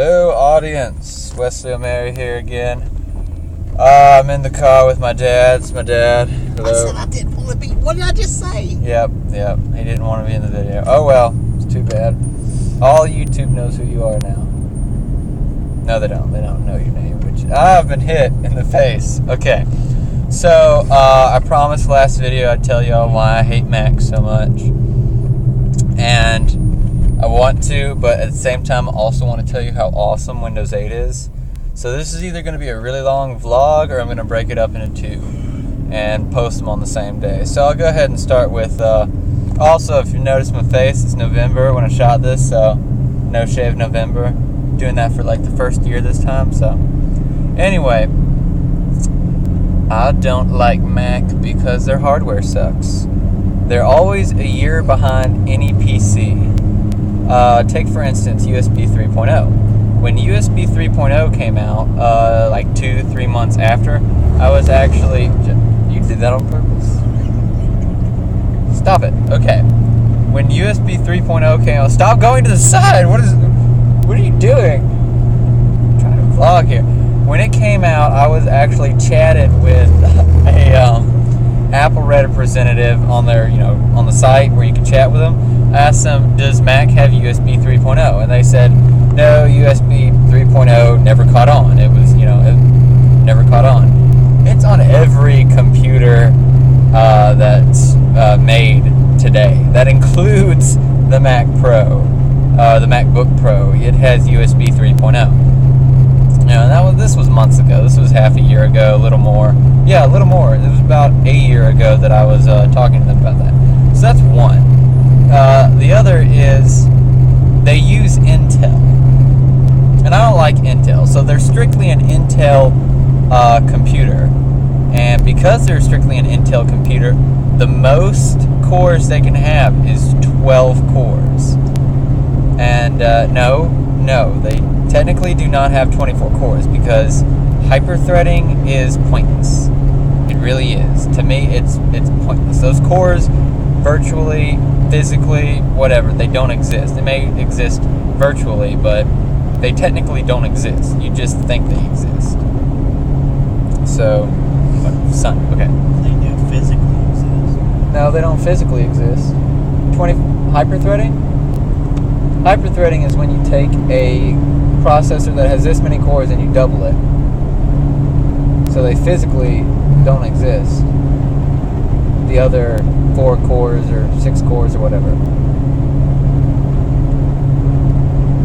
Hello, audience. Wesley O'Mary here again. I'm in the car with my dad. It's my dad. Hello. I said I didn't want to be. What did I just say? Yep. He didn't want to be in the video. Oh well, it's too bad. All YouTube knows who you are now. No, they don't. They don't know your name, which I've been hit in the face. Okay. So, I promised last video I'd tell y'all why I hate Mac so much. And I want to, but at the same time, I also want to tell you how awesome Windows 8 is. So this is either going to be a really long vlog, or I'm going to break it up into two and post them on the same day. So I'll go ahead and start with, also, if you notice my face, it's November when I shot this, so no shave November. Doing that for like the first year this time, so. Anyway, I don't like Mac because their hardware sucks. They're always a year behind any PC. Take for instance USB 3.0. When USB 3.0 came out, like 2-3 months after, I was actually... You did that on purpose? Stop it. Okay. When USB 3.0 came out... Stop going to the side! What are you doing? I'm trying to vlog here. When it came out, I was actually chatted with a Apple representative on their, on the site where you can chat with them. I asked them, does Mac have USB 3.0? And they said, no, USB 3.0 never caught on. It was, it never caught on. It's on every computer that's made today. That includes the Mac Pro, the MacBook Pro. It has USB 3.0. This was months ago. This was half a year ago, a little more. Yeah, a little more. It was about a year ago that I was talking to them about that. So that's one. The other is they use Intel. And I don't like Intel. So they're strictly an Intel computer. And because they're strictly an Intel computer, the most cores they can have is 12 cores. And no, they technically do not have 24 cores because hyper-threading is pointless. It really is. To me, it's pointless. Those cores, virtually, physically, whatever, they don't exist. They may exist virtually, but they technically don't exist. You just think they exist. So, okay. They do physically exist. No, they don't physically exist. Hyper-threading? Hyper-threading is when you take a processor that has this many cores and you double it. So they physically don't exist. The other 4 cores or 6 cores or whatever.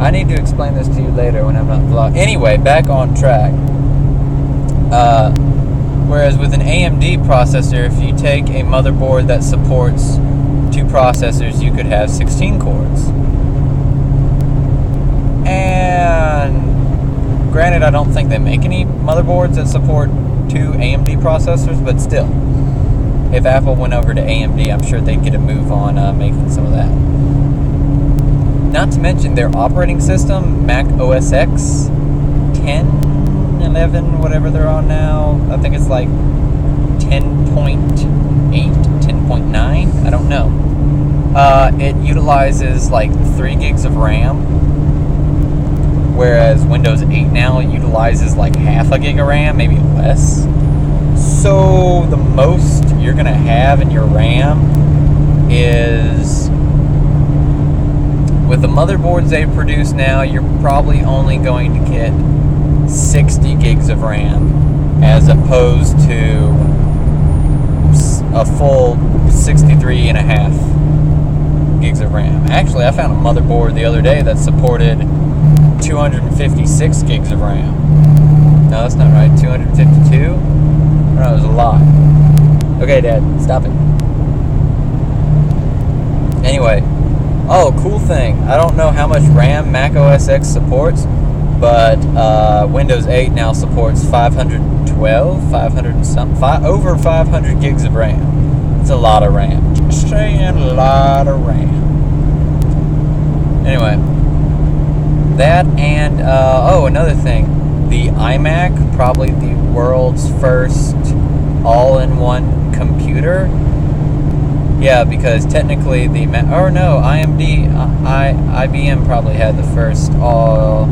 I need to explain this to you later when I'm not vlogging. Anyway, back on track. Whereas with an AMD processor, if you take a motherboard that supports 2 processors, you could have 16 cores. And granted, I don't think they make any motherboards that support 2 AMD processors, but still, if Apple went over to AMD, I'm sure they'd get a move on making some of that. Not to mention their operating system, Mac OS X 10, 11, whatever they're on now. I think it's like 10.8, 10.9, I don't know. It utilizes like 3 gigs of RAM. Whereas Windows 8 now utilizes like half a gig of RAM, maybe less. So the most you're going to have in your RAM is, with the motherboards they produce now, you're probably only going to get 60 gigs of RAM as opposed to a full 63 and a half gigs of RAM. Actually, I found a motherboard the other day that supported 256 gigs of RAM. No, that's not right. 252? No, it was a lot. Okay, Dad, stop it. Anyway. Oh, cool thing. I don't know how much RAM Mac OS X supports, but Windows 8 now supports 512, 500 and something, over 500 gigs of RAM. It's a lot of RAM. Just saying, a lot of RAM. Anyway. That and, another thing. The iMac, probably the world's first all-in-one computer. Yeah, because technically IBM probably had the first all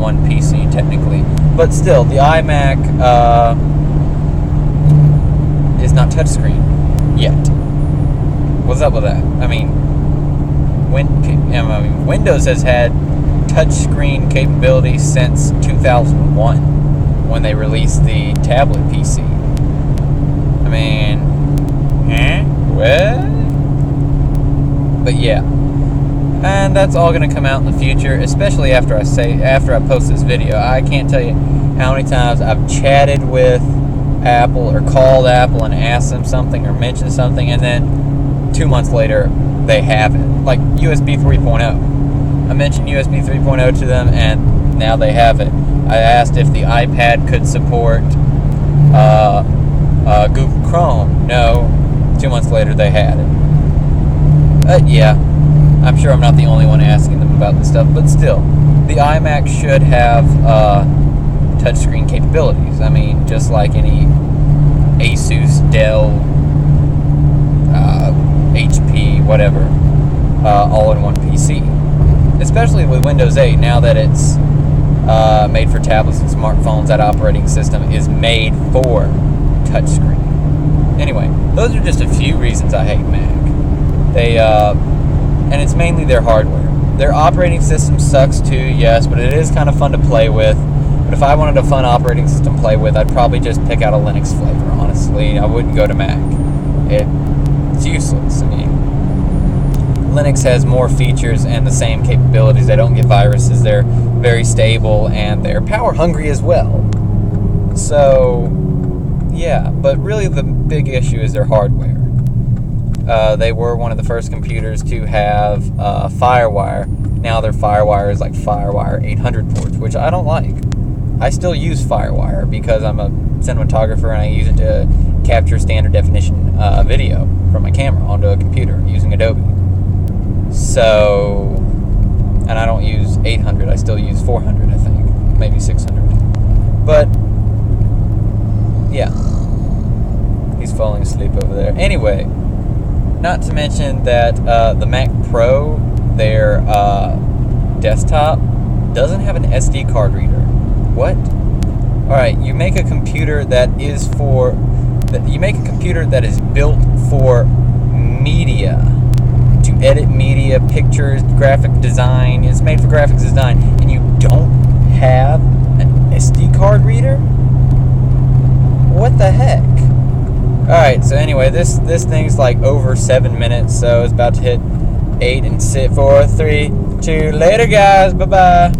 all-in-one PC technically, but still, the iMac is not touchscreen yet. What's up with that? I mean, Windows has had touchscreen capability since 2001 when they released the tablet PC. I mean, what? But yeah, and that's all going to come out in the future, especially after I post this video. I can't tell you how many times I've chatted with Apple or called Apple and asked them something or mentioned something, and then 2 months later they have it. Like USB 3.0. I mentioned USB 3.0 to them, and now they have it. I asked if the iPad could support Google Chrome. No. 2 months later, they had it. Yeah, I'm sure I'm not the only one asking them about this stuff, but still, the iMac should have touchscreen capabilities. I mean, just like any Asus, Dell, HP, whatever, all-in-one PC. Especially with Windows 8, now that it's made for tablets and smartphones, that operating system is made for touchscreen. Anyway, those are just a few reasons I hate Mac. And it's mainly their hardware. Their operating system sucks too, yes, but it is kind of fun to play with. But if I wanted a fun operating system to play with, I'd probably just pick out a Linux flavor, honestly. I wouldn't go to Mac. It's useless. I mean, Linux has more features and the same capabilities. They don't get viruses. They're very stable, and they're power hungry as well. So, yeah, but really the big issue is their hardware. They were one of the first computers to have FireWire. Now their FireWire is like FireWire 800 ports, which I don't like. I still use FireWire because I'm a cinematographer and I use it to capture standard definition video from my camera onto a computer using Adobe. So, and I don't use 800, I still use 400, I think. Maybe 600. But, yeah. He's falling asleep over there. Anyway, not to mention that the Mac Pro, their desktop, doesn't have an SD card reader. What? Alright, you make a computer that is built for media. To edit media, pictures, graphic design. It's made for graphics design, and you don't have an SD card reader? What the heck? Alright, so anyway, this thing's like over 7 minutes, so it's about to hit 8 and sit 4, 3, 2. Later, guys. Bye-bye.